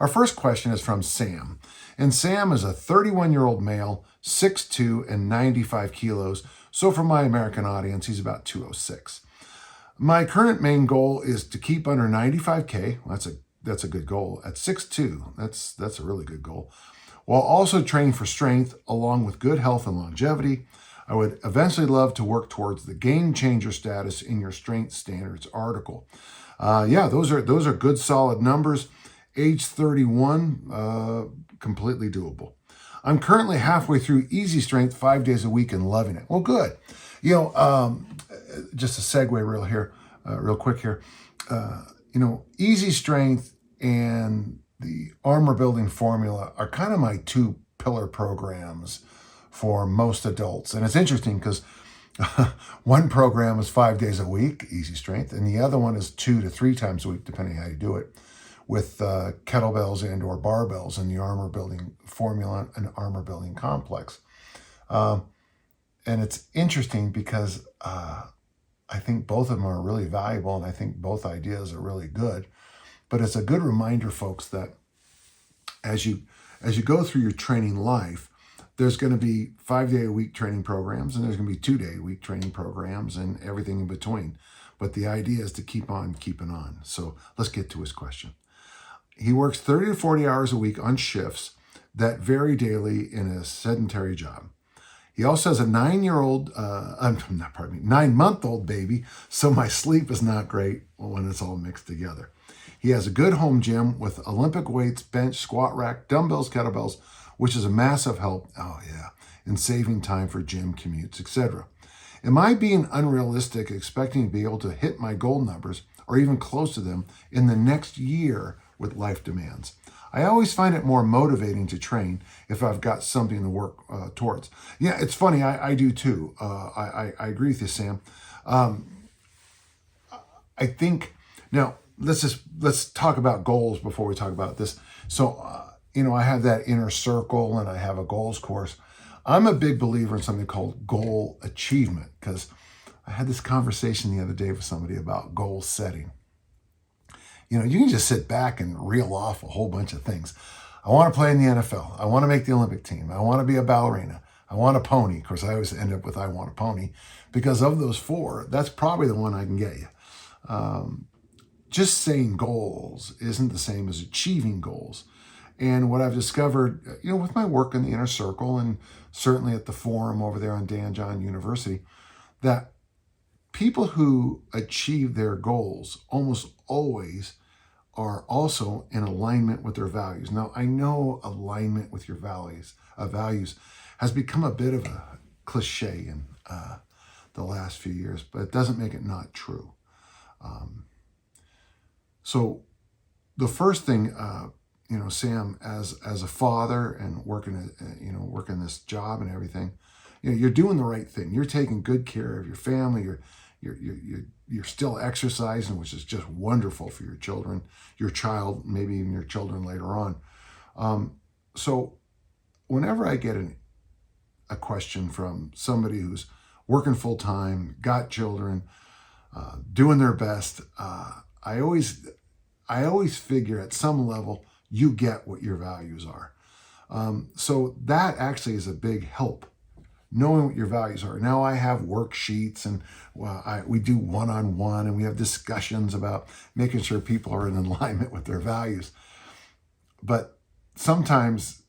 Our first question is from Sam. And Sam is a 31-year-old male, 6'2", and 95 kilos. So for my American audience, he's about 206. My current main goal is to keep under 95K. Well, that's a good goal. At 6'2", that's a really good goal. While also training for strength, along with good health and longevity. I would eventually love to work towards the game changer status in your strength standards article. Yeah, those are good, solid numbers. Age 31, completely doable. I'm currently halfway through easy strength 5 days a week and loving it. Well, good. Just a segue real quick here. Easy strength and the armor building formula are kind of my two pillar programs for most adults. And it's interesting because one program is 5 days a week, easy strength, and the other one is 2 to 3 times a week, depending how you do it, with kettlebells and or barbells in the armor building formula and armor building complex. And it's interesting because I think both of them are really valuable, and I think both ideas are really good. But it's a good reminder, folks, that as you go through your training life, there's going to be 5-day-a-week training programs, and there's going to be 2-day-a-week training programs and everything in between. But the idea is to keep on keeping on. So let's get to his question. He works 30 to 40 hours a week on shifts that vary daily in a sedentary job. He also has a 9-month-old baby, so my sleep is not great when it's all mixed together. He has a good home gym with Olympic weights, bench, squat rack, dumbbells, kettlebells, which is a massive help, in saving time for gym commutes, etc. Am I being unrealistic expecting to be able to hit my goal numbers or even close to them in the next year with life demands? I always find it more motivating to train if I've got something to work towards. Yeah, it's funny. I do too. I agree with you, Sam. I think now let's talk about goals before we talk about this. So, I have that inner circle and I have a goals course. I'm a big believer in something called goal achievement because I had this conversation the other day with somebody about goal setting. You can just sit back and reel off a whole bunch of things. I want to play in the NFL. I want to make the Olympic team. I want to be a ballerina. I want a pony. Of course, I always end up with I want a pony because of those 4, that's probably the one I can get you. Just saying goals isn't the same as achieving goals. And what I've discovered, with my work in the inner circle and certainly at the forum over there on Dan John University, that people who achieve their goals almost always are also in alignment with their values. Now, I know alignment with your values has become a bit of a cliche in the last few years, but it doesn't make it not true. So the first thing, Sam, as a father and working this job and everything, you're doing the right thing. You're taking good care of your family. You're still exercising, which is just wonderful for your children, your child, maybe even your children later on. So whenever I get a question from somebody who's working full time, got children, doing their best, I always figure at some level you get what your values are. So that actually is a big help, knowing what your values are. Now I have worksheets and we do one-on-one and we have discussions about making sure people are in alignment with their values. But sometimes,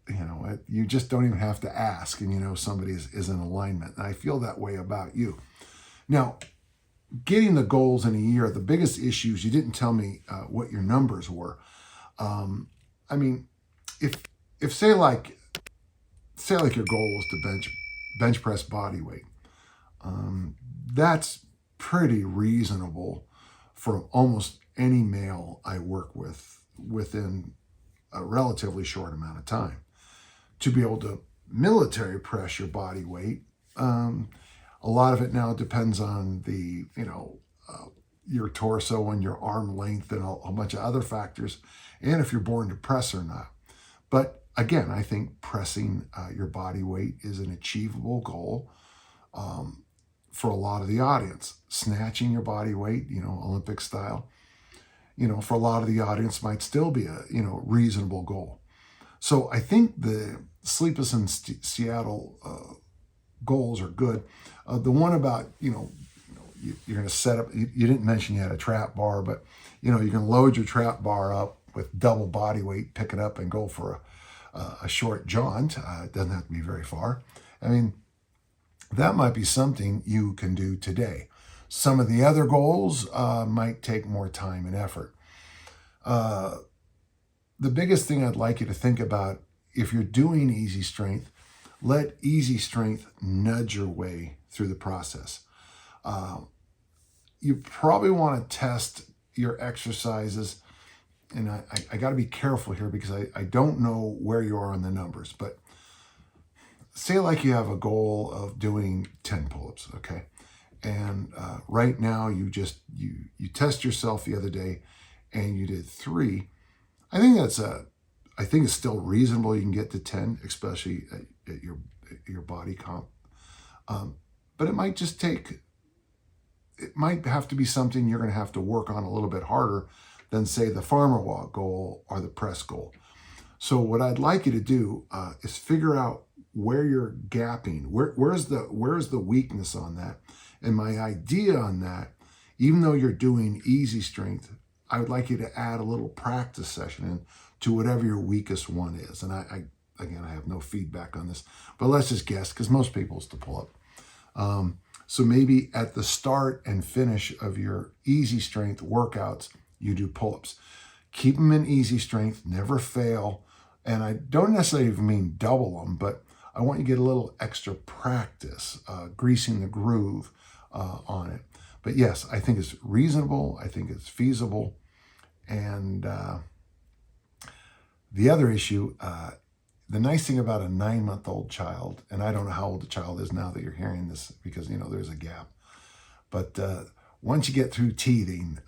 you just don't even have to ask and somebody is in alignment. And I feel that way about you. Now, getting the goals in a year, the biggest issues, you didn't tell me what your numbers were. If say like your goal is to bench press body weight, that's pretty reasonable for almost any male I work with within a relatively short amount of time. To be able to military press your body weight, a lot of it now depends on the, your torso and your arm length and a bunch of other factors, and if you're born to press or not. But again, I think pressing your body weight is an achievable goal for a lot of the audience. Snatching your body weight, Olympic style. for a lot of the audience might still be a, reasonable goal. So I think the Sleepless in Seattle goals are good. The one about, you're going to set up, you didn't mention you had a trap bar, but, you can load your trap bar up with double body weight, pick it up and go for a short jaunt. It doesn't have to be very far. I mean, that might be something you can do today. Some of the other goals might take more time and effort. The biggest thing I'd like you to think about, if you're doing easy strength, let easy strength nudge your way through the process. You probably want to test your exercises, and I got to be careful here because I don't know where you are on the numbers, but say like you have a goal of doing 10 pull-ups, okay? And right now you test yourself the other day and you did 3. I think it's still reasonable. You can get to 10, especially at your body comp. But it might have to be something you're going to have to work on a little bit harder than, say, the farmer walk goal or the press goal. So what I'd like you to do is figure out where you're gapping. Where's the weakness on that? And my idea on that, even though you're doing easy strength, I would like you to add a little practice session in to whatever your weakest one is. And I have no feedback on this, but let's just guess, because most people is to pull up. So maybe at the start and finish of your easy strength workouts, you do pull-ups. Keep them in easy strength, never fail. And I don't necessarily even mean double them, but I want you to get a little extra practice, greasing the groove on it. But yes, I think it's reasonable. I think it's feasible. And the other issue, the nice thing about a 9-month-old child, and I don't know how old the child is now that you're hearing this because, there's a gap. But once you get through teething,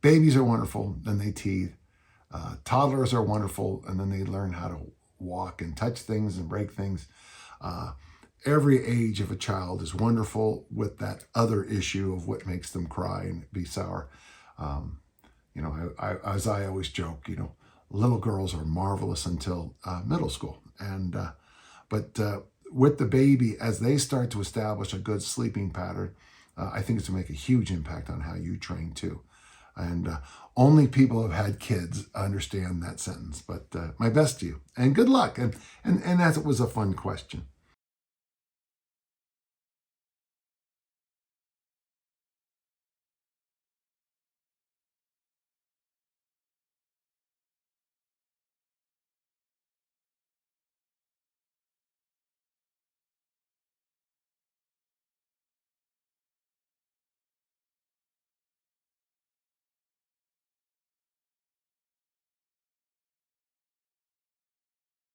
babies are wonderful, then they teeth. Toddlers are wonderful, and then they learn how to walk and touch things and break things. Every age of a child is wonderful with that other issue of what makes them cry and be sour. As I always joke, little girls are marvelous until middle school. But with the baby, as they start to establish a good sleeping pattern, I think it's going to make a huge impact on how you train too. And only people who have had kids understand that sentence. But my best to you, and good luck. And that was a fun question.